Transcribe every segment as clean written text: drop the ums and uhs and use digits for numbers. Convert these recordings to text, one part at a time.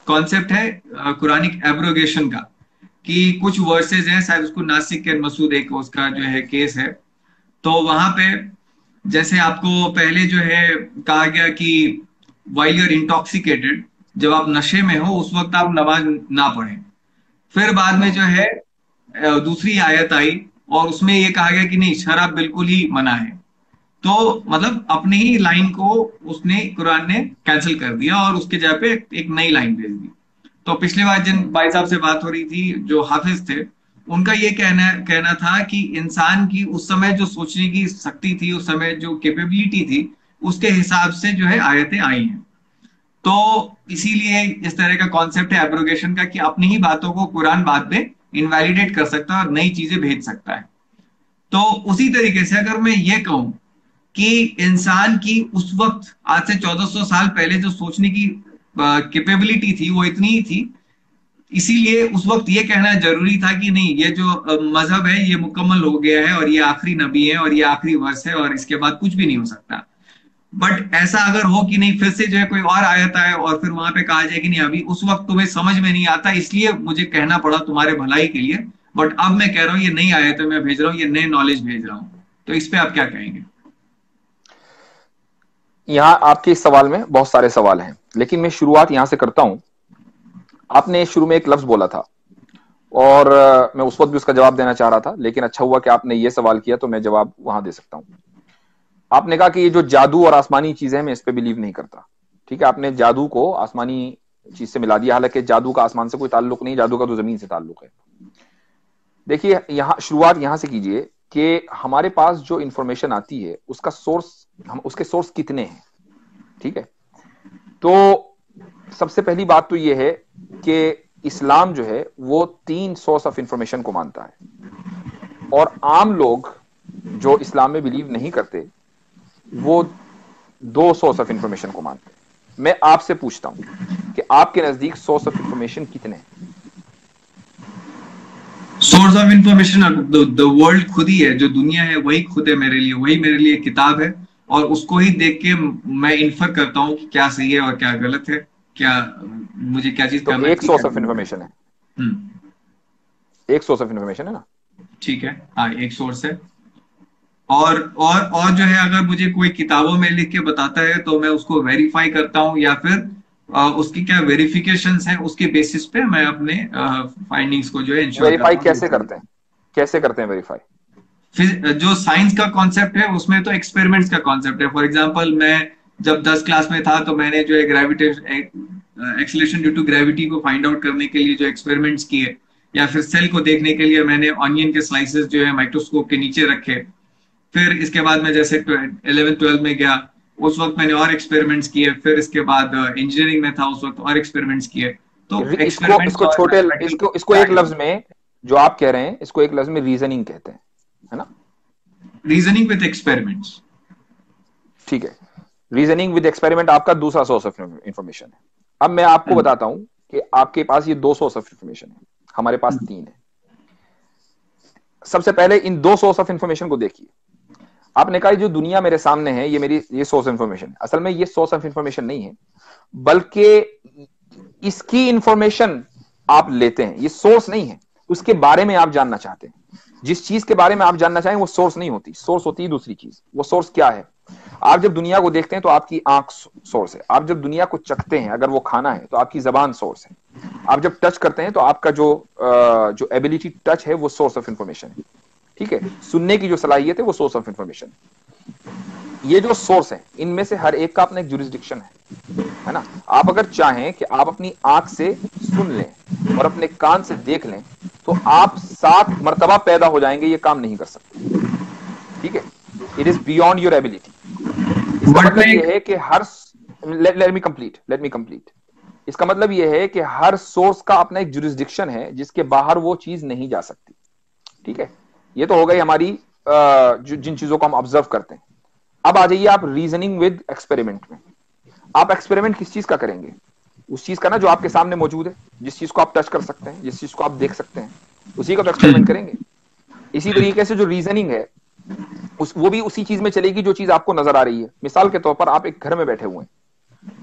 Concept है Quranic abrogation का, कि कुछ वर्सेज हैं, शायद उसको नासिक एंड मसूद एक उसका जो है केस है। तो वहां पे जैसे आपको पहले जो है कहा गया कि वाइल यूर इंटॉक्सिकेटेड, जब आप नशे में हो उस वक्त आप नमाज ना पढ़ें। फिर बाद में जो है दूसरी आयत आई और उसमें ये कहा गया कि नहीं, शराब बिल्कुल ही मना है। तो मतलब अपनी ही लाइन को उसने कुरान ने कैंसिल कर दिया और उसके जगह पे एक नई लाइन भेज दी। तो पिछली बार जिन भाई साहब से बात हो रही थी जो हाफिज थे, उनका ये कहना कहना था कि इंसान की उस समय जो सोचने की शक्ति थी, उस समय जो कैपेबिलिटी थी, उसके हिसाब से जो है आयतें आई हैं। तो इसीलिए इस तरह का कॉन्सेप्ट है एब्रोगेशन का, कि अपनी ही बातों को कुरान बाद में इनवैलिडेट कर सकता है और नई चीजें भेज सकता है। तो उसी तरीके से अगर मैं ये कहूं कि इंसान की उस वक्त आज से 1400 साल पहले जो सोचने की कैपेबिलिटी थी वो इतनी ही थी, इसीलिए उस वक्त ये कहना जरूरी था कि नहीं, ये जो मजहब है ये मुकम्मल हो गया है और ये आखिरी नबी है और ये आखिरी वर्ष है और इसके बाद कुछ भी नहीं हो सकता। बट ऐसा अगर हो कि नहीं, फिर से जो है कोई और आयत आए और फिर वहां पे कहा जाए कि नहीं, अभी उस वक्त तुम्हें समझ में नहीं आता इसलिए मुझे कहना पड़ा तुम्हारे भलाई के लिए, बट अब मैं कह रहा हूँ ये नई आयत है, मैं भेज रहा हूँ, ये नए नॉलेज भेज रहा हूँ। तो इस पे आप क्या कहेंगे? यहाँ आपके इस सवाल में बहुत सारे सवाल हैं, लेकिन मैं शुरुआत यहां से करता हूं। आपने शुरू में एक लफ्ज बोला था और मैं उस वक्त भी उसका जवाब देना चाह रहा था, लेकिन अच्छा हुआ कि आपने ये सवाल किया तो मैं जवाब वहां दे सकता हूं। आपने कहा कि ये जो जादू और आसमानी चीजें हैं मैं इस पे बिलीव नहीं करता। ठीक है, आपने जादू को आसमानी चीज से मिला दिया, हालांकि जादू का आसमान से कोई ताल्लुक नहीं, जादू का तो जमीन से ताल्लुक है। देखिए, यहां शुरुआत यहां से कीजिए कि हमारे पास जो इंफॉर्मेशन आती है उसका सोर्स, हम उसके सोर्स कितने हैं। ठीक है, तो सबसे पहली बात तो यह है कि इस्लाम जो है वो 3 सोर्स ऑफ इंफॉर्मेशन को मानता है और आम लोग जो इस्लाम में बिलीव नहीं करते वो 2 सोर्स ऑफ इंफॉर्मेशन को मानते हैं। मैं आपसे पूछता हूं कि आपके नजदीक सोर्स ऑफ इंफॉर्मेशन कितने हैं? Source of information the world खुद ही है, जो दुनिया है वही खुद है मेरे लिए, वही मेरे लिए किताब है। और उसको ही देख के मैं इन्फर करता हूँ कि क्या सही है और क्या गलत है, क्या मुझे क्या चीज तो करना एक चाहिए क्या सोर्स ऑफ नहीं। इंफॉर्मेशन है, हम्म। एक सोर्स ऑफ इंफॉर्मेशन है ना। ठीक है, हाँ एक सोर्स है। और जो है अगर मुझे कोई किताबों में लिख के बताता है तो मैं उसको वेरीफाई करता हूँ, या फिर उसकी क्या वेरिफिकेशंस हैं, उसके बेसिस पे मैं अपने फाइंडिंग्स को जो है इंश्योर वेरीफाई करता कैसे हूँ। करते हैं, कैसे करते हैं वेरीफाई? फिर जो साइंस का कॉन्सेप्ट है उसमें तो एक्सपेरिमेंट्स का कॉन्सेप्ट है। फॉर एग्जांपल मैं जब 10 क्लास में था तो मैंने जो है gravitation acceleration due to gravity को फाइंड आउट करने के लिए जो एक्सपेरिमेंट्स किए, या फिर सेल को देखने के लिए मैंने ऑनियन के स्लाइसेस जो है माइक्रोस्कोप के नीचे रखे। फिर इसके बाद मैं जैसे 11 12 में गया, उस वक्त मैंने और एक्सपेरिमेंट्स किए। फिर इसके बाद इंजीनियरिंग में था उस वक्त और एक्सपेरिमेंट्स किए। तो इसको एक्सपेरिमेंट्स इसको और छोटे, मैथमेटिकल इसको एक बैक, लफ्ज में, जो आप कह रहे हैं इसको एक लफ्ज में रीजनिंग कहते हैं, है ना? Reasoning with experiments. ठीक है, रीजनिंग विद एक्सपेरिमेंट आपका दूसरा सोर्स ऑफ इंफॉर्मेशन है। अब मैं आपको बताता हूं कि आपके पास ये 2 सोर्स ऑफ इंफॉर्मेशन है, हमारे पास 3 है। सबसे पहले इन 2 सोर्स ऑफ इंफॉर्मेशन को देखिए। आपने कहा जो दुनिया मेरे सामने है ये मेरी, ये सोर्स ऑफ इंफॉर्मेशन है। असल में ये सोर्स ऑफ इंफॉर्मेशन नहीं है, बल्कि इसकी इंफॉर्मेशन आप लेते हैं, ये सोर्स नहीं है। उसके बारे में आप जानना चाहते हैं, जिस चीज के बारे में आप जानना चाहें वो सोर्स नहीं होती, सोर्स होती है दूसरी चीज। वो सोर्स क्या है? आप जब दुनिया को देखते हैं तो आपकी आंख सोर्स है। आप जब दुनिया को चखते हैं, अगर वो खाना है तो आपकी जबान सोर्स है। आप जब टच करते हैं तो आपका जो एबिलिटी टच है वो सोर्स ऑफ इंफॉर्मेशन है। ठीक है, सुनने की जो सलाहियत है वो सोर्स ऑफ इंफॉर्मेशन है। ये जो सोर्स है इनमें से हर एक का अपना एक जुरिस्डिक्शन है ना? आप अगर चाहें कि आप अपनी आंख से सुन लें और अपने कान से देख लें तो आप 7 मर्तबा पैदा हो जाएंगे, ये काम नहीं कर सकते। ठीक है, it is beyond your ability. इसका मतलब यह है कि हर, लेट मी कंप्लीट। इसका मतलब यह है कि हर सोर्स का अपना एक जुरिस्डिक्शन है जिसके बाहर वो चीज नहीं जा सकती। ठीक है, ये तो हो गई हमारी जिन चीजों को हम ऑब्जर्व करते हैं। अब आ जाइए आप रीजनिंग विद एक्सपेरिमेंट में। आप एक्सपेरिमेंट किस चीज का करेंगे? उस चीज का ना जो आपके सामने मौजूद है, जिस चीज को आप टच कर सकते हैं, जिस चीज को आप देख सकते हैं, उसी का तो एक्सपेरिमेंट करेंगे। इसी तरीके से जो रीजनिंग है वो भी उसी चीज में चलेगी जो चीज आपको नजर आ रही है। मिसाल के तौर पर आप एक घर में बैठे हुए हैं,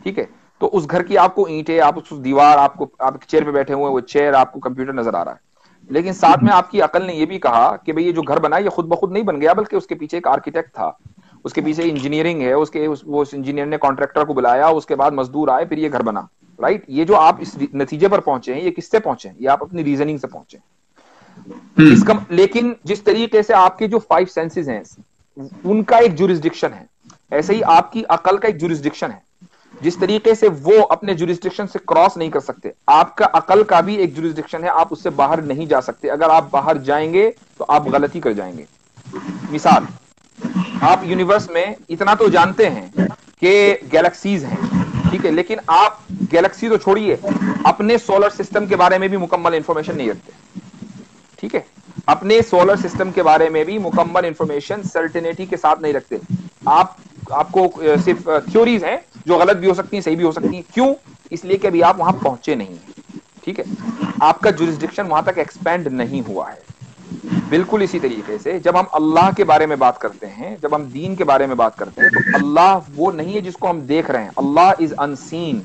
ठीक है, तो उस घर की आपको ईंटें, आप उस दीवार, आपको आप चेयर पे बैठे हुए हैं वो चेयर, आपको कंप्यूटर नजर आ रहा है, लेकिन साथ में आपकी अकल ने ये भी कहा कि भाई ये जो घर बना ये खुद ब खुद नहीं बन गया, बल्कि उसके पीछे एक आर्किटेक्ट था, उसके पीछे इंजीनियरिंग है, वो उस इंजीनियर ने कॉन्ट्रैक्टर को बुलाया, उसके बाद मजदूर आए, फिर ये घर बना। राइट? ये जो आप इस नतीजे पर पहुंचे हैं, ये किससे पहुंचे हैं? ये आप अपनी रीजनिंग से पहुंचे। इसका लेकिन जिस तरीके से आपके जो 5 सेंसेस हैं उनका एक जुरिस्डिक्शन है, ऐसे ही आपकी अकल का एक जुरिस्डिक्शन है। जिस तरीके से वो अपने जुरिस्डिक्शन से क्रॉस नहीं कर सकते, आपका अकल का भी एक जुरिस्डिक्शन है, आप उससे बाहर नहीं जा सकते। अगर आप बाहर जाएंगे तो आप गलती कर जाएंगे। मिसाल, आप यूनिवर्स में इतना तो जानते हैं कि गैलेक्सीज हैं, ठीक है, लेकिन आप गैलेक्सी तो छोड़िए, अपने सोलर सिस्टम के बारे में भी मुकम्मल इंफॉर्मेशन नहीं रखते। ठीक है, अपने सोलर सिस्टम के बारे में भी मुकम्मल इंफॉर्मेशन सर्टेनिटी के साथ नहीं रखते। आपको सिर्फ थ्योरीज हैं जो गलत भी हो सकती हैं, सही भी हो सकती हैं। क्यों? इसलिए कि अभी आप वहां पहुंचे नहीं हैं। ठीक है, आपका जुरिस्डिक्शन वहां तक एक्सपेंड नहीं हुआ है। बिल्कुल इसी तरीके से जब हम अल्लाह के बारे में बात करते हैं, जब हम दीन के बारे में बात करते हैं, तो अल्लाह वो नहीं है जिसको हम देख रहे हैं। अल्लाह इज अनसीन,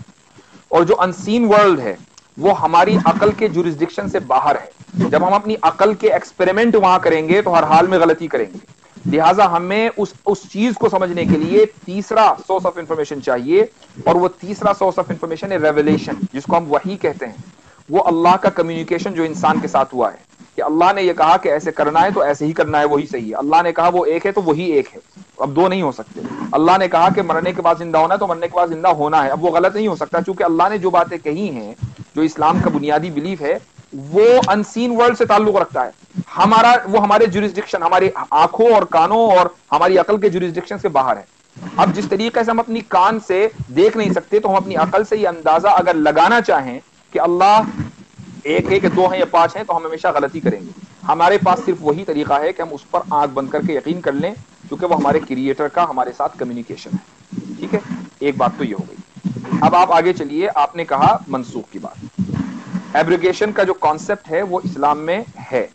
और जो अनसीन वर्ल्ड है वो हमारी अकल के जुरिस्डिक्शन से बाहर है। जब हम अपनी अकल के एक्सपेरिमेंट वहां करेंगे तो हर हाल में गलती करेंगे। लिहाजा हमें उस चीज को समझने के लिए तीसरा सोर्स ऑफ इंफॉर्मेशन चाहिए, और वो तीसरा सोर्स ऑफ इंफॉर्मेशन है रेवलेशन, जिसको हम वही कहते हैं। वो अल्लाह का कम्युनिकेशन जो इंसान के साथ हुआ है, कि अल्लाह ने ये कहा कि ऐसे करना है तो ऐसे ही करना है, वही सही है। अल्लाह ने कहा वो एक है तो वही एक है, अब दो नहीं हो सकते। अल्लाह ने कहा कि मरने के बाद जिंदा होना है तो मरने के बाद जिंदा होना है, अब वो गलत नहीं हो सकता, क्योंकि अल्लाह ने जो बातें कही हैं, जो इस्लाम का बुनियादी बिलीफ है, वो अनसीन वर्ल्ड से ताल्लुक रखता है। वो हमारे जुरिस्डिक्शन, हमारी आंखों और कानों और हमारी अकल के जुरिस्डिक्शन से बाहर है। अब जिस तरीके से हम अपनी कान से देख नहीं सकते, तो हम अपनी अकल से ये अंदाजा अगर लगाना चाहें कि अल्लाह एक है कि दो हैं या 5 हैं, तो हम हमेशा गलती करेंगे। हमारे पास सिर्फ वही तरीका है कि हम उस पर आंख बंद करके यकीन कर लें, क्योंकि वो हमारे क्रिएटर का हमारे साथ कम्युनिकेशन है। ठीक है, एक बात तो ये हो गई। अब आप आगे चलिए, आपने कहा मनसूख की बात। एब्रिगेशन का जो कॉन्सेप्ट है वो इस्लाम में है,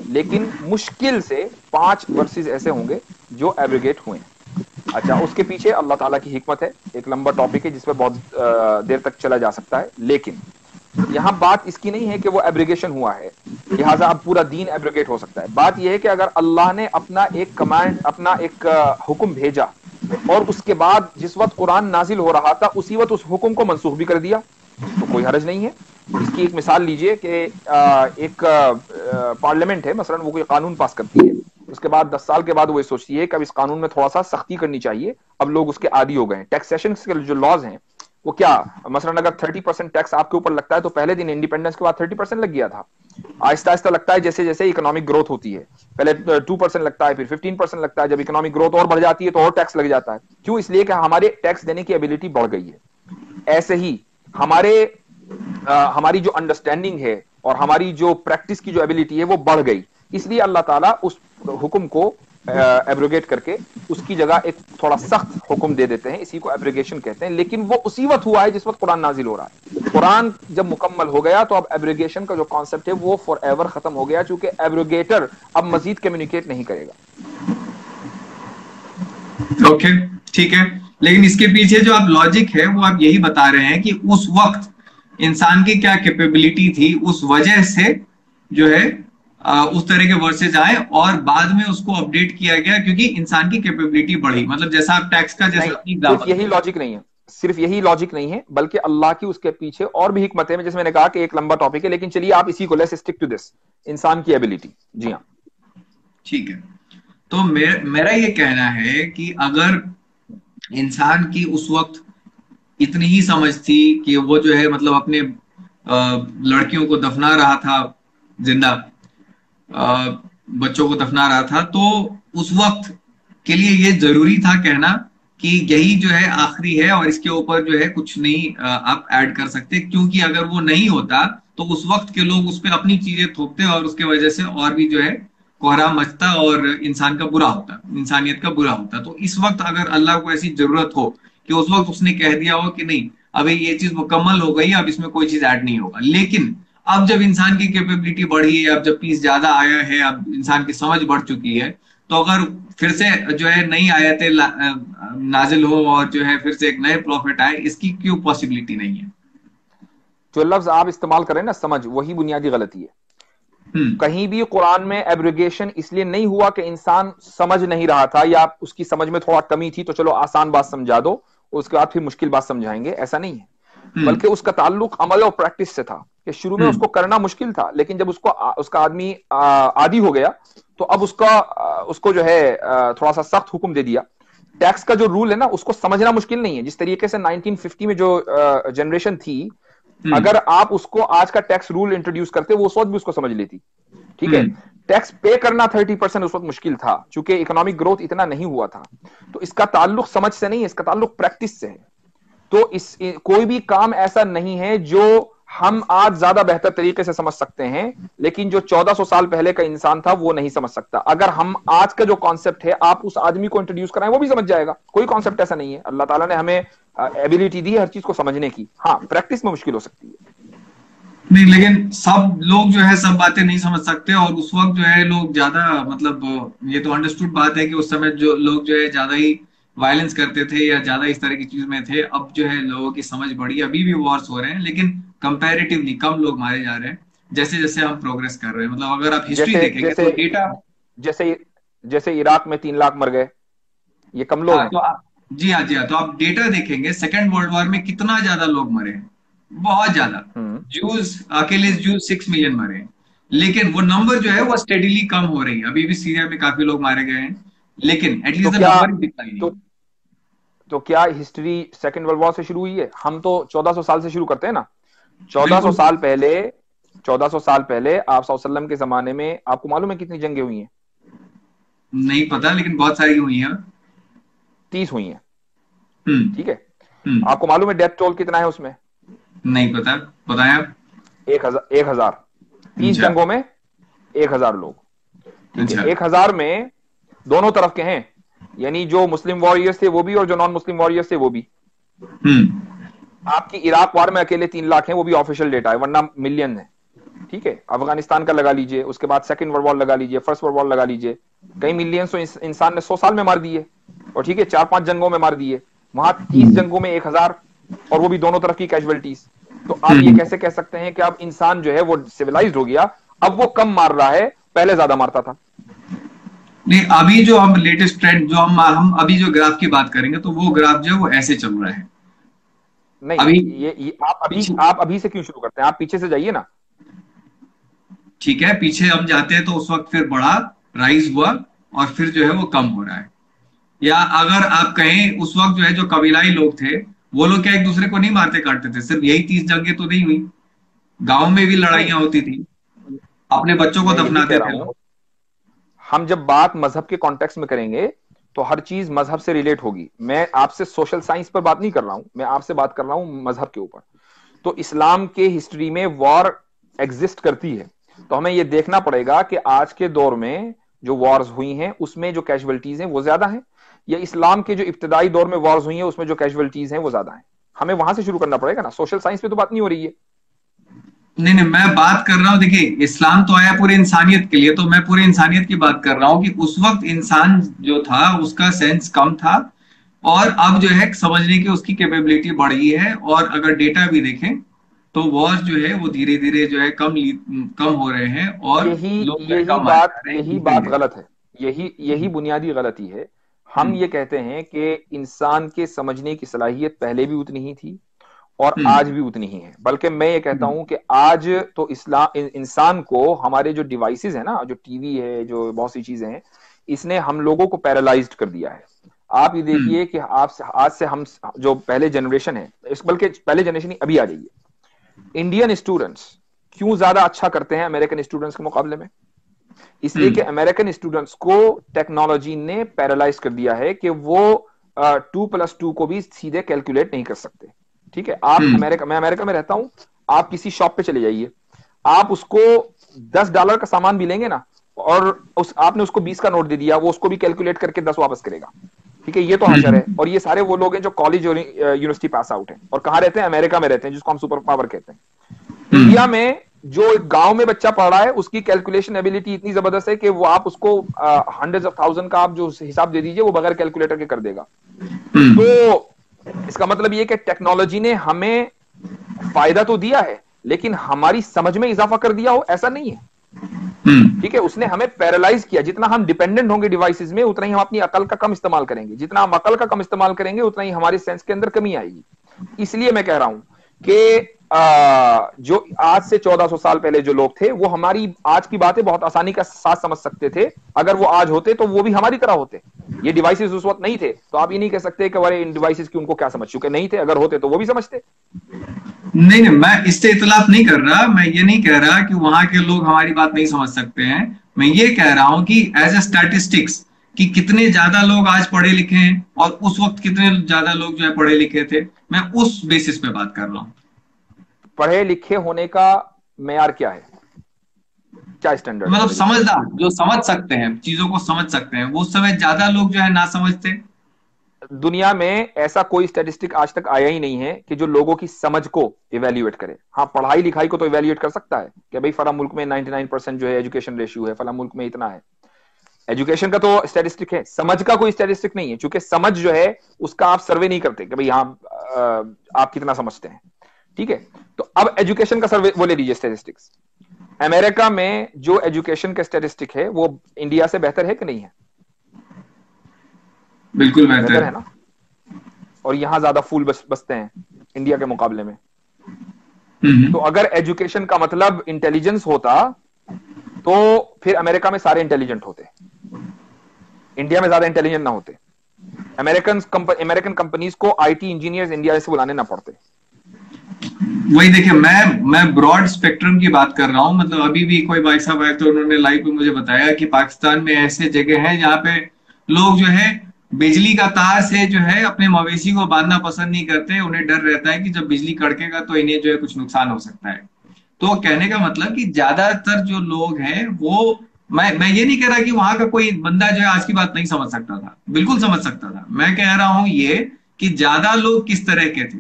लेकिन मुश्किल से 5 वर्सेस ऐसे होंगे जो एब्रिगेट हुए हैं। अच्छा, उसके पीछे अल्लाह ताला की हिकमत है, एक लंबा टॉपिक है जिसमें बहुत देर तक चला जा सकता है, लेकिन यहां बात इसकी नहीं है कि वो एब्रिगेशन हुआ है, लिहाजा अब पूरा दीन एब्रिगेट हो सकता है। बात यह है कि अगर अल्लाह ने अपना एक कमांड, अपना एक हुक्म भेजा, और उसके बाद जिस वक्त कुरान नाजिल हो रहा था उसी वक्त उस हुक्म को मनसूख भी कर दिया, तो कोई हर्ज नहीं है। इसकी एक मिसाल लीजिए कि एक पार्लियामेंट है, मसलन वो कोई कानून पास करती है, उसके बाद 10 साल के बाद वो ये सोचती है कि अब इस कानून में थोड़ा सा सख्ती करनी चाहिए, अब लोग उसके आदी हो गए। टैक्सेशन के जो लॉज हैं वो क्या, मसलन अगर 30% टैक्स आपके ऊपर लगता है, तो पहले दिन इंडिपेंडेंस के बाद 30% लग गया था, आहिस्ता आहिस्ता लगता है जैसे जैसे इकोनॉमिक ग्रोथ होती है, पहले 2% लगता है, फिर 15% लगता है, जब इकोनॉमिक ग्रोथ और बढ़ जाती है तो और टैक्स लग जाता है। क्यों? इसलिए कि हमारे टैक्स देने की एबिलिटी बढ़ गई है। ऐसे ही हमारी जो अंडरस्टैंडिंग है और हमारी जो प्रैक्टिस की जो एबिलिटी है वो बढ़ गई, इसलिए अल्लाह ताला उस हुक्म को एब्रोगेट करके उसकी जगह एक थोड़ा सख्त हुक्म दे देते हैं, इसी को एब्रिगेशन कहते हैं। लेकिन वो उसी वक्त हुआ है जिस वक्त कुरान नाजिल हो रहा है। कुरान जब मुकम्मल हो गया तो अब एब्रिगेशन का जो कॉन्सेप्ट है वो फॉर एवर खत्म हो गया, चूंकि एब्रोगेटर अब मजीद कम्युनिकेट नहीं करेगा। ओके, ठीक है, लेकिन इसके पीछे जो आप लॉजिक है वो आप यही बता रहे हैं कि उस वक्त इंसान की क्या कैपेबिलिटी थी, उस वजह से जो है उस तरह के वर्सेज आए और बाद में उसको अपडेट किया गया, क्योंकि इंसान की कैपेबिलिटी बढ़ी। मतलब जैसा आप टैक्स का जैसा सिर्फ यही लॉजिक नहीं है, सिर्फ यही लॉजिक नहीं है, बल्कि अल्लाह की उसके पीछे और भी हिकमत है, जैसे मैंने कहा कि एक लंबा टॉपिक है, लेकिन चलिए आप इसी को लेट्स स्टिक टू दिस, इंसान की एबिलिटी। जी हाँ, ठीक है। तो मेरा ये कहना है कि अगर इंसान की उस वक्त इतनी ही समझ थी कि वो जो है मतलब अपने लड़कियों को दफना रहा था, जिंदा बच्चों को दफना रहा था, तो उस वक्त के लिए ये जरूरी था कहना कि यही जो है आखिरी है और इसके ऊपर जो है कुछ नहीं आप ऐड कर सकते, क्योंकि अगर वो नहीं होता तो उस वक्त के लोग उस पर अपनी चीजें थोपते और उसके वजह से और भी जो है कोहराम मचता और इंसान का बुरा होता, इंसानियत का बुरा होता। तो इस वक्त अगर अल्लाह को ऐसी जरूरत हो कि उस वक्त उसने कह दिया हो कि नहीं अभी ये चीज मुकम्मल हो गई, अब इसमें कोई चीज ऐड नहीं होगा, लेकिन अब जब इंसान की कैपेबिलिटी बढ़ी है, अब जब पीस ज्यादा आया है, अब इंसान की समझ बढ़ चुकी है, तो अगर फिर से जो है नई आयतें नाजिल हो और जो है फिर से एक नए प्रॉफिट आए, इसकी क्यों पॉसिबिलिटी नहीं है? जो लफ्ज आप इस्तेमाल करें ना, समझ, वही बुनियादी गलती है। हम्म। कहीं भी कुरान में एब्रिगेशन इसलिए नहीं हुआ कि इंसान समझ नहीं रहा था या उसकी समझ में थोड़ा कमी थी तो चलो आसान बात समझा दो, उसके बाद फिर मुश्किल बात समझाएंगे, ऐसा नहीं है। हम्म। बल्कि उसका ताल्लुक अमल और प्रैक्टिस से था कि शुरू में हम्म। उसको करना मुश्किल था, लेकिन जब उसका आदमी आदी हो गया तो अब उसको जो है थोड़ा सा सख्त हुक्म दे दिया। टैक्स का जो रूल है ना, उसको समझना मुश्किल नहीं है। जिस तरीके से 1950 में जो जनरेशन थी, हम्म। अगर आप उसको आज का टैक्स रूल इंट्रोड्यूस करते, वो उस वक्त भी उसको समझ लेती। ठीक है। हम्म। टैक्स पे करना 30% उस वक्त मुश्किल था, चूंकि इकोनॉमिक ग्रोथ इतना नहीं हुआ था। तो इसका ताल्लुक समझ से नहीं है, इसका ताल्लुक प्रैक्टिस से है। तो कोई भी काम ऐसा नहीं है जो हम आज ज्यादा बेहतर तरीके से समझ सकते हैं, लेकिन जो 1400 साल पहले का इंसान था वो नहीं समझ सकता। अगर हम आज का जो कॉन्सेप्ट है आप उस आदमी को इंट्रोड्यूस कराएं, वो भी समझ जाएगा। कोई कॉन्सेप्ट ऐसा नहीं है। अल्लाह ताला ने हमें एबिलिटी दी है हर चीज को समझने की। हाँ, प्रैक्टिस में मुश्किल हो सकती है। नहीं, लेकिन सब लोग जो है सब बातें नहीं समझ सकते, और उस वक्त जो है लोग ज्यादा, मतलब ये तो अंडरस्टूड बात है कि उस समय जो लोग जो है ज्यादा ही वायलेंस करते थे या ज्यादा इस तरह की चीज में थे। अब जो है लोगों की समझ बढ़ी, अभी भी वॉर्स हो रहे हैं, लेकिन कंपैरेटिवली कम लोग मारे जा रहे हैं जैसे जैसे हम प्रोग्रेस कर रहे हैं। मतलब अगर आप हिस्ट्री जैसे देखेंगे जैसे तो डेटा। जैसे जैसे इराक में 3 लाख मर गए, ये कम लोग हाँ हैं? तो आप, जी हाँ, जी हाँ, तो आप डेटा देखेंगे सेकेंड वर्ल्ड वॉर में कितना ज्यादा लोग मरे हैं, बहुत ज्यादा। हम्म। जूस, अकेले जूस 6 मिलियन मरे हैं। लेकिन वो नंबर जो है वो स्टेडिली कम हो रही है। अभी भी सीरिया में काफी लोग मारे गए हैं, लेकिन तो एटलीस्ट द क्या नंबर इज डिक्लाइनिंग। तो तो क्या हिस्ट्री सेकेंड वर्ल्ड वॉर से शुरू हुई है? हम तो 1400 साल से शुरू करते हैं ना। 1400 बिल्कुल। साल पहले 1400 साल पहले आप सल्लम के जमाने में आपको मालूम है कितनी जंगें हुई हैं? नहीं पता, लेकिन बहुत सारी हुई हैं। 30 हुई हैं। हम्म। ठीक है। हम्म। आपको मालूम है डेथ टोल कितना है उसमें? नहीं पता, बताएं आप। 1,000। 30 अच्छा। जंगों में 1,000 लोग। ठीक है। अच्छा। 1,000 में दोनों तरफ के हैं, यानी जो मुस्लिम वॉरियर्स थे वो भी और जो नॉन मुस्लिम वॉरियर्स थे वो भी। हम्म। आपकी इराक वार में अकेले 3 लाख हैं, वो भी ऑफिशियल डेटा है, वरना मिलियन है। ठीक है। अफगानिस्तान का लगा लीजिए, उसके बाद सेकंड वर्ल्ड वॉर लगा लीजिए, फर्स्ट वर्ल्ड वॉर लगा लीजिए, कई मिलियंस तो इंसान ने 100 साल में मार दिए। और ठीक है, 4-5 जंगों में मार दिए। वहां 30 जंगों में 1,000, और वो भी दोनों तरफ की कैजुअलिटीज। तो आप ये हम्म। कैसे कह सकते हैं कि अब इंसान जो है वो सिविलाइज्ड हो गया? अब वो कम मार रहा है, पहले ज्यादा मारता था। नहीं, अभी जो हम लेटेस्ट ट्रेंड, जो हम अभी जो ग्राफ की बात करेंगे तो वो ग्राफ जो है वो ऐसे चल रहा है नहीं, अभी। ये पीछे, आप अभी से क्यों शुरू करते हैं? आप पीछे से जाइए ना। ठीक है, पीछे हम जाते हैं तो उस वक्त फिर बढ़ा, राइज हुआ, और फिर जो है वो कम हो रहा है। या अगर आप कहें उस वक्त जो है जो कबीलाई लोग थे, वो लोग क्या एक दूसरे को नहीं मारते काटते थे? सिर्फ यही 30 जंगें तो नहीं हुई, गांव में भी नहीं, लड़ाइयां होती थी, अपने बच्चों को मैं यही कह दफनाते रहा थे हूं, लोग। हम जब बात मजहब के कॉन्टेक्स्ट में करेंगे तो हर चीज मजहब से रिलेट होगी। मैं आपसे सोशल साइंस पर बात नहीं कर रहा हूं, मैं आपसे बात कर रहा हूं मजहब के ऊपर। तो इस्लाम के हिस्ट्री में वॉर एग्जिस्ट करती है, तो हमें यह देखना पड़ेगा कि आज के दौर में जो वॉर्स हुई हैं उसमें जो कैजुअलिटीज हैं वो ज्यादा हैं, या इस्लाम के जो इब्तदाई दौर में वॉर्स हुई हैं उसमें जो कैजुअलिटीज हैं वो ज्यादा हैं। हमें वहां से शुरू करना पड़ेगा ना, सोशल साइंस पे तो बात नहीं हो रही है। नहीं नहीं, मैं बात कर रहा हूँ, देखिए इस्लाम तो आया पूरे इंसानियत के लिए, तो मैं पूरे इंसानियत की बात कर रहा हूँ कि उस वक्त इंसान जो था उसका सेंस कम था, और अब जो है समझने की उसकी कैपेबिलिटी बढ़ी है। और अगर डेटा भी देखें तो वॉर जो है वो धीरे धीरे जो है कम हो रहे हैं, और यही लोग जो है यही कम मारे बात जा रहे हैं यही धीरे बात धीरे। गलत है। यही बुनियादी गलती है। हम हम्म। ये कहते हैं कि इंसान के समझने की सलाहियत पहले भी उतनी ही थी और हम्म। आज भी उतनी ही है। बल्कि मैं ये कहता हम्म। हूं कि आज तो इंसान को हमारे जो डिवाइसेस है ना, जो टीवी है, जो बहुत सी चीजें हैं, इसने हम लोगों को पैरालाइज्ड कर दिया है। आप ये हम्म। देखिए कि आज से हम जो पहले जनरेशन है, बल्कि पहले जनरेशन ही अभी आ जाइए, इंडियन स्टूडेंट्स क्यों ज्यादा अच्छा करते हैं अमेरिकन स्टूडेंट्स के मुकाबले में? इसलिए कि हम्म। अमेरिकन स्टूडेंट्स को टेक्नोलॉजी ने पैरालाइज कर दिया है कि वो 2+2 को भी सीधे कैलकुलेट नहीं कर सकते। ठीक है। मैं अमेरिका में रहता हूं। आप किसी शॉप पे चले जाइए, आप उसको $10 का सामान भी लेंगे ना, और आपने उसको 20 का नोट दे दिया, वो उसको भी कैलकुलेट करके 10 वापस करेगा। ठीक है। ये तो हशर है। हम्म। और ये सारे वो लोग हैं जो कॉलेज और यूनिवर्सिटी पास आउट हैं और कहाँ रहते हैं? अमेरिका में रहते हैं, जिसको हम सुपर पावर कहते हैं। इंडिया हम्म। में जो एक गांव में बच्चा पढ़ रहा है उसकी कैलकुलेशन एबिलिटी इतनी जबरदस्त है कि वो आप उसको हंड्रेड्स ऑफ थाउजेंड का आप जो हिसाब दे दीजिए वो बगैर कैलकुलेटर के कर देगा। तो इसका मतलब ये कि टेक्नोलॉजी ने हमें फायदा तो दिया है लेकिन हमारी समझ में इजाफा कर दिया हो ऐसा नहीं है। ठीक है, उसने हमें पैरालाइज किया। जितना हम डिपेंडेंट होंगे डिवाइसेस में उतना ही हम अपनी अकल का कम इस्तेमाल करेंगे, जितना हम अकल का कम इस्तेमाल करेंगे उतना ही हमारे सेंस के अंदर कमी आएगी। इसलिए मैं कह रहा हूं कि जो आज से 1400 साल पहले जो लोग थे वो हमारी आज की बातें बहुत आसानी के साथ समझ सकते थे। अगर वो आज होते तो वो भी हमारी तरह होते। ये डिवाइसेस उस वक्त नहीं थे तो आप ये नहीं कह सकते कि अरे इन डिवाइसेस की उनको क्या समझ, चुके नहीं थे, अगर होते तो वो भी समझते। नहीं नहीं, मैं इससे इतलाफ नहीं कर रहा। मैं ये नहीं कह रहा कि वहां के लोग हमारी बात नहीं समझ सकते हैं। मैं ये कह रहा हूं कि एज ए स्टैटिस्टिक्स कि कितने ज्यादा लोग आज पढ़े लिखे हैं और उस वक्त कितने ज्यादा लोग जो है पढ़े लिखे थे, मैं उस बेसिस पे बात कर रहा हूं। पढ़े लिखे होने का मेयार क्या है, क्या स्टैंडर्ड है? मतलब समझदार, जो समझ सकते हैं, चीजों को समझ सकते हैं। वो समय ज्यादा लोग जो है ना समझते। दुनिया में ऐसा कोई स्टैटिस्टिक आज तक आया ही नहीं है कि जो लोगों की समझ को इवेल्युएट करे। हाँ, पढ़ाई लिखाई को तो इवेल्युएट कर सकता है कि भाई फला मुल्क में 99% जो है एजुकेशन रेशियो है, फला मुल्क में इतना है। एजुकेशन का तो स्टैटिस्टिक है, समझ का कोई स्टैटिस्टिक नहीं है। क्योंकि समझ जो है उसका आप सर्वे नहीं करते कि भाई हाँ आप कितना समझते हैं। ठीक है, तो अब एजुकेशन का सर्वे वो ले लीजिए स्टैटिस्टिक्स। अमेरिका में जो एजुकेशन का स्टैटिस्टिक है वो इंडिया से बेहतर है कि नहीं है? बिल्कुल बेहतर है ना। और यहां ज्यादा फूल बसते हैं इंडिया के मुकाबले में। तो अगर एजुकेशन का मतलब इंटेलिजेंस होता तो फिर अमेरिका में सारे इंटेलिजेंट होते, इंडिया में ज्यादा इंटेलिजेंट ना होते। अमेरिकन कंपनीज को आईटी इंजीनियर्स इंडिया से बुलाने ना पड़ते। वही देखिए, मैं ब्रॉड स्पेक्ट्रम की बात कर रहा हूं। मतलब अभी भी कोई भाई साहब आए तो उन्होंने लाइव में मुझे बताया कि पाकिस्तान में ऐसे जगह हैं जहां पे लोग जो है बिजली का तार से जो है अपने मवेशी को बांधना पसंद नहीं करते। उन्हें डर रहता है कि जब बिजली कड़केगा तो इन्हें जो है कुछ नुकसान हो सकता है। तो कहने का मतलब कि ज्यादातर जो लोग हैं वो, मैं ये नहीं कह रहा कि वहां का कोई बंदा जो है आज की बात नहीं समझ सकता था, बिल्कुल समझ सकता था। मैं कह रहा हूं ये कि ज्यादा लोग किस तरह के थे।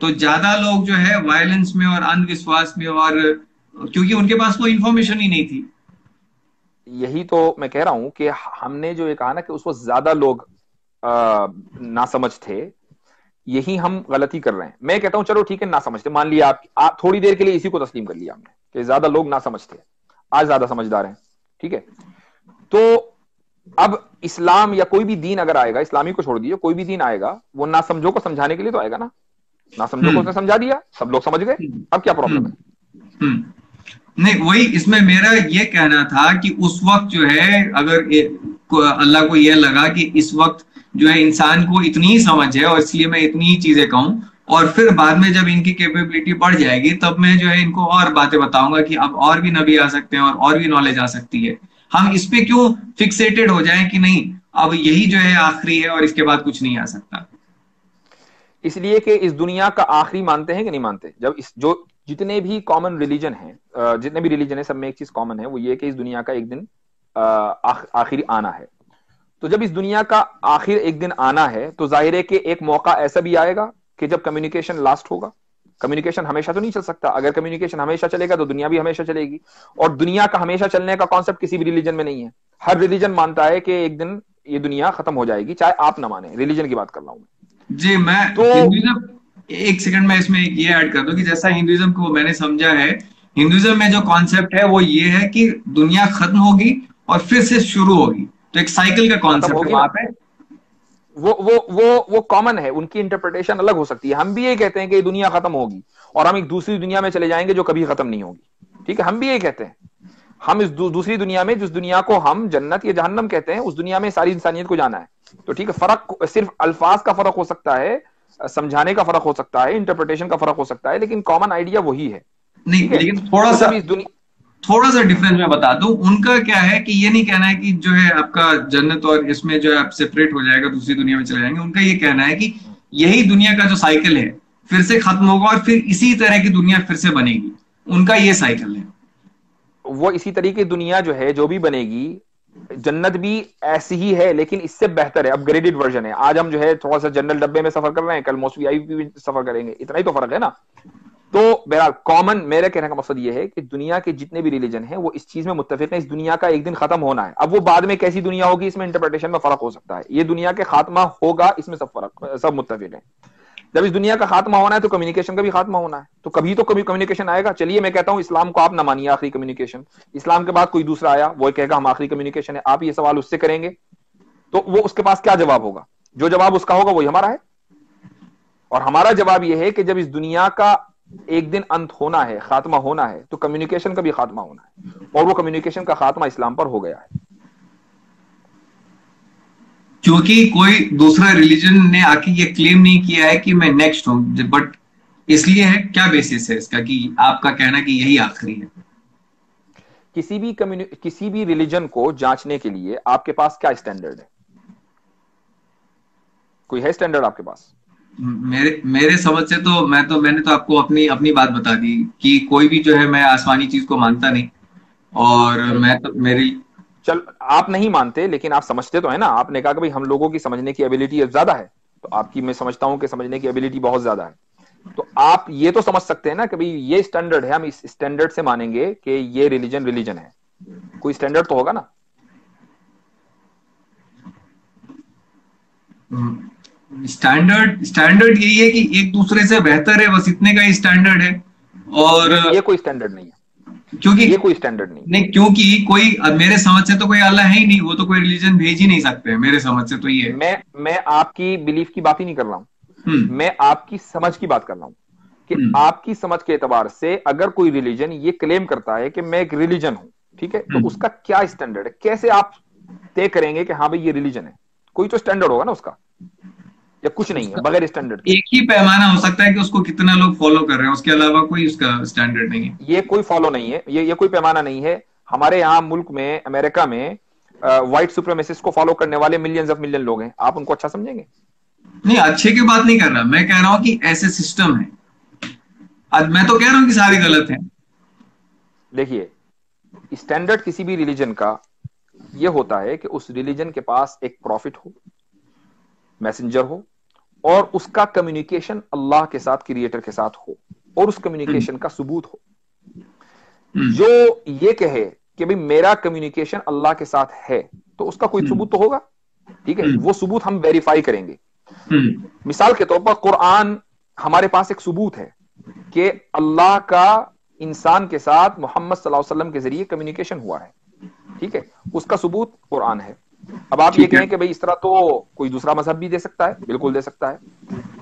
तो ज्यादा लोग जो है वायलेंस में और अंधविश्वास में, और क्योंकि उनके पास कोई इंफॉर्मेशन ही नहीं थी। यही तो मैं कह रहा हूं कि हमने जो ये कहा ना कि उस वक्त ज्यादा लोग नासमझ थे, यही हम गलती कर रहे हैं। मैं कहता हूं चलो ठीक है ना समझते, मान लिया आप थोड़ी देर के लिए इसी को तस्लीम कर लिया हमने कि ज्यादा लोग ना समझते, आज ज्यादा समझदार हैं। ठीक है, तो अब इस्लाम या कोई भी दीन अगर आएगा, इस्लामी को छोड़ दीजिए, कोई भी दीन आएगा वो ना समझो को समझाने के लिए तो आएगा ना। ना समझो को उसने समझा दिया, सब लोग समझ गए, अब क्या प्रॉब्लम है? नहीं, वही इसमें मेरा ये कहना था कि उस वक्त जो है अगर अल्लाह को यह लगा कि इस वक्त जो है इंसान को इतनी ही समझ है और इसलिए मैं इतनी ही चीजें कहूं, और फिर बाद में जब इनकी कैपेबिलिटी बढ़ जाएगी तब मैं जो है इनको और बातें बताऊंगा कि अब और भी नबी आ सकते हैं और भी नॉलेज आ सकती है। हम इस पे क्यों फिक्सेटेड हो जाएं कि नहीं अब यही जो है आखिरी है और इसके बाद कुछ नहीं आ सकता। इसलिए कि इस दुनिया का आखिरी मानते हैं कि नहीं मानते? जब इस जो जितने भी कॉमन रिलीजन हैं, जितने भी रिलीजन है सब में एक चीज कॉमन है, वो ये कि इस दुनिया का एक दिन आखिर आना है। तो जब इस दुनिया का आखिर एक दिन आना है तो जाहिर है कि एक मौका ऐसा भी आएगा कि जब कम्युनिकेशन लास्ट होगा। कम्युनिकेशन हमेशा तो नहीं चल सकता। अगर कम्युनिकेशन हमेशा चलेगा तो दुनिया भी हमेशा चलेगी, और दुनिया का हमेशा चलने का कॉन्सेप्ट किसी भी रिलीजन में नहीं है। हर रिलीजन मानता है कि एक दिन ये दुनिया खत्म हो जाएगी, चाहे आप ना माने। रिलीजन की बात कर रहा हूं मैं। जी, मैं तो हिंदुइज्म, एक सेकंड में इसमें एक ये ऐड कर दूं कि जैसा हिंदुइज्म को मैंने समझा है, हिंदुइज्म में जो कॉन्सेप्ट है वो ये है कि दुनिया खत्म होगी और फिर से शुरू होगी। तो एक साइकिल का कॉन्सेप्ट है वहां पे। वो कॉमन है, उनकी इंटरप्रिटेशन अलग हो सकती है। हम भी ये कहते हैं कि दुनिया खत्म होगी और हम एक दूसरी दुनिया में चले जाएंगे जो कभी खत्म नहीं होगी। ठीक है, हम भी ये कहते हैं। हम इस दूसरी दुनिया में, जिस दुनिया को हम जन्नत या जहन्नम कहते हैं, उस दुनिया में सारी इंसानियत को जाना है। तो ठीक है, फर्क सिर्फ अल्फाज का फर्क हो सकता है, समझाने का फर्क हो सकता है, इंटरप्रिटेशन का फर्क हो सकता है, लेकिन कॉमन आइडिया वही है। नहीं, लेकिन थोड़ा सा डिफरेंस मैं बता दूं। उनका क्या है कि ये नहीं कहना है कि जो है आपका जन्नत और इसमें जो है आप सेपरेट हो जाएगा, दूसरी दुनिया में चले जाएंगे। उनका ये कहना है कि यही दुनिया का जो साइकिल है फिर से खत्म होगा और फिर इसी तरह की दुनिया फिर से बनेगी। उनका ये साइकिल है। वो इसी तरीके की दुनिया जो है, जो भी बनेगी, जन्नत भी ऐसी ही है लेकिन इससे बेहतर है, अपग्रेडेड वर्जन है। आज हम जो है थोड़ा सा जनरल डब्बे में सफर कर रहे हैं, कल मौसमी आई भी सफर करेंगे, इतना ही तो फर्क है ना। तो बहरहाल कॉमन मेरे कहने का मकसद ये है कि दुनिया के जितने भी रिलीजन हैं वो इस चीज में मुत्तफिक हैं, इस दुनिया का एक दिन खत्म होना है। अब वो बाद में कैसी दुनिया होगी इसमें इंटरप्रिटेशन में फर्क हो सकता है, ये दुनिया के खात्मा होगा इसमें सब मुत्तफिक हैं। जब इस दुनिया का खात्मा होना है तो कम्युनिकेशन का भी खात्मा होना है, तो कभी तो कभी कम्युनिकेशन आएगा। चलिए मैं कहता हूं इस्लाम को आप ना मानिए आखिरी कम्युनिकेशन, इस्लाम के बाद कोई दूसरा आया वो कहेगा हम आखिरी कम्युनिकेशन है, आप ये सवाल उससे करेंगे तो वो उसके पास क्या जवाब होगा? जो जवाब उसका होगा वही हमारा है। और हमारा जवाब यह है कि जब इस दुनिया का एक दिन अंत होना है, खात्मा होना है, तो कम्युनिकेशन का भी खात्मा होना है, और वो कम्युनिकेशन का खात्मा इस्लाम पर हो गया है। क्योंकि कोई दूसरा रिलीजन ने आके ये क्लेम नहीं किया है कि मैं नेक्स्ट हूं, बट इसलिए है, क्या बेसिस है इसका कि आपका कहना कि यही आखिरी है? किसी भी रिलीजन को जांचने के लिए आपके पास क्या स्टैंडर्ड है? कोई है स्टैंडर्ड आपके पास? मेरे समझ से तो मैंने तो आपको अपनी अपनी बात बता दी कि कोई भी जो है, मैं आसमानी चीज को मानता नहीं। और नहीं, मैं तो मेरी चल आप नहीं मानते लेकिन आप समझते तो है ना। आपने कहा कि भाई हम लोगों की समझने की एबिलिटी ज्यादा है, तो आपकी मैं समझता हूं कि समझने की एबिलिटी बहुत ज्यादा है। तो आप ये तो समझ सकते हैं ना कि भाई ये स्टैंडर्ड है, हम इस स्टैंडर्ड से मानेंगे कि ये रिलीजन रिलीजन है। कोई स्टैंडर्ड तो होगा ना? स्टैंडर्ड यही है कि एक दूसरे से बेहतर है, बस इतने का ही स्टैंडर्ड है। और नहीं, ये कोई स्टैंडर्ड नहीं है, क्योंकि ये कोई स्टैंडर्ड नहीं। नहीं, क्योंकि कोई, अब मेरे समझ से तो कोई अल्लाह है ही नहीं, वो तो कोई रिलीजन भेज ही नहीं सकते, मेरे समझ से तो ये है। मैं आपकी बिलीफ की बात ही नहीं कर रहा हूं, हम्म। मैं आपकी समझ की बात कर रहा हूं कि हम्म। आपकी समझ के एतबार से अगर कोई रिलीजन ये क्लेम करता है कि मैं एक रिलीजन हूं, ठीक है, तो उसका क्या स्टैंडर्ड है? कैसे आप तय करेंगे कि हाँ भाई ये रिलीजन है? कोई तो स्टैंडर्ड होगा ना उसका, या कुछ नहीं है बगैर स्टैंडर्ड के? एक ही पैमाना हो सकता है कि उसको कितना लोग फॉलो कर रहे हैं, उसके अलावा कोई उसका स्टैंडर्ड नहीं है। ये कोई फॉलो नहीं है, ये कोई पैमाना नहीं है। हमारे यहाँ मुल्क में, अमेरिका में व्हाइट सुप्रीमेसिस्ट को फॉलो करने वाले मिलियंस ऑफ मिलियन लोग हैं, आप उनको अच्छा समझेंगे? नहीं, अच्छे की बात नहीं कर रहा, मैं कह रहा हूं कि ऐसे सिस्टम है। आज मैं तो कह रहा हूं कि सारे गलत हैं। देखिए, स्टैंडर्ड किसी भी रिलीजन का ये होता है कि उस रिलीजन के पास एक प्रॉफिट हो, मैसेंजर हो, और उसका कम्युनिकेशन अल्लाह के साथ, क्रिएटर के साथ हो, और उस कम्युनिकेशन का सबूत हो। जो ये कहे कि भाई मेरा कम्युनिकेशन अल्लाह के साथ है, तो उसका कोई सबूत तो होगा, ठीक है, वो सबूत हम वेरीफाई करेंगे। मिसाल के तौर पर कुरान हमारे पास एक सबूत है कि अल्लाह का इंसान के साथ मोहम्मद सल्लल्लाहु अलैहि वसल्लम के जरिए कम्युनिकेशन हुआ है, ठीक है, उसका सबूत कुरान है। अब आप ये कहें कि भाई इस तरह तो कोई दूसरा मजहब भी दे सकता है, बिल्कुल दे सकता है।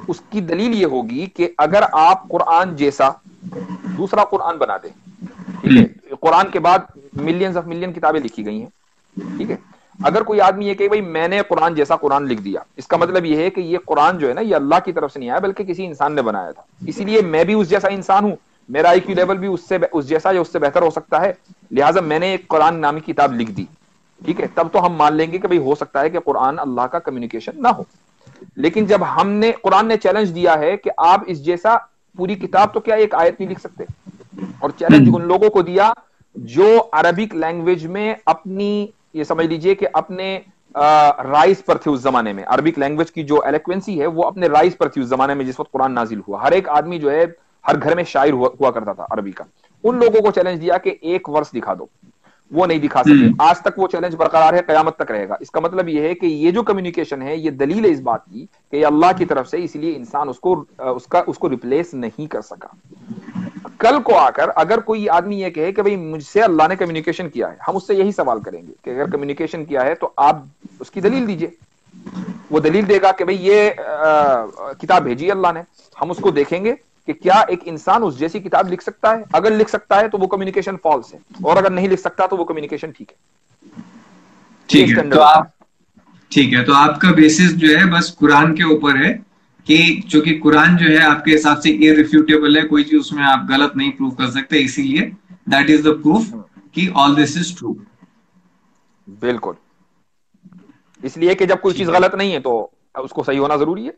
उसकी दलील ये होगी कि अगर आप कुरान जैसा दूसरा कुरान बना दें, ठीक है, कुरान के बाद मिलियंस ऑफ मिलियन किताबें लिखी गई हैं, ठीक है, अगर कोई आदमी ये कहे भाई मैंने कुरान जैसा कुरान लिख दिया, इसका मतलब ये है कि ये कुरान जो है ना, ये अल्लाह की तरफ से नहीं आया बल्कि किसी इंसान ने बनाया था, इसीलिए मैं भी उस जैसा इंसान हूं, मेरा आईक्यू लेवल भी उस जैसा या उससे बेहतर हो सकता है, लिहाजा मैंने एक कुरान नामी किताब लिख दी, ठीक है, तब तो हम मान लेंगे कि भाई हो सकता है कि कुरान अल्लाह का कम्युनिकेशन ना हो। लेकिन जब कुरान ने चैलेंज दिया है कि आप इस जैसा पूरी किताब तो क्या एक आयत नहीं लिख सकते, और चैलेंज उन लोगों को दिया जो अरबिक लैंग्वेज में अपनी, ये समझ लीजिए कि अपने राइज पर थे उस जमाने में, अरबिक लैंग्वेज की जो एलोक्वेंसी है वो अपने राइज पर थी उस जमाने में जिस वक्त कुरान नाजिल हुआ। हर एक आदमी जो है हर घर में शायर हुआ करता था अरबी का। उन लोगों को चैलेंज दिया कि एक वर्ष दिखा दो, वो नहीं दिखा सके। आज तक वो चैलेंज बरकरार है, कयामत तक रहेगा। इसका मतलब ये है कि ये जो कम्युनिकेशन है ये दलील है इस बात की कि अल्लाह की तरफ से, इसलिए इंसान उसको रिप्लेस नहीं कर सका। कल को आकर अगर कोई आदमी ये कहे कि भाई मुझसे अल्लाह ने कम्युनिकेशन किया है, हम उससे यही सवाल करेंगे कि अगर कम्युनिकेशन किया है तो आप उसकी दलील दीजिए। वो दलील देगा कि भाई ये किताब भेजी अल्लाह ने, हम उसको देखेंगे कि क्या एक इंसान उस जैसी किताब लिख सकता है। अगर लिख सकता है तो वो कम्युनिकेशन फॉल्स है, और अगर नहीं लिख सकता तो वो कम्युनिकेशन ठीक है। ठीक है, तो आपका बेसिस जो है बस कुरान के ऊपर है कि चूंकि कुरान जो है आपके हिसाब से इररिफ्यूटेबल है, कोई चीज उसमें आप गलत नहीं प्रूव कर सकते, इसीलिए दैट इज द प्रूफ कि ऑल दिस इज ट्रू। बिल्कुल, इसलिए कि जब कोई चीज गलत नहीं है तो उसको सही होना जरूरी है।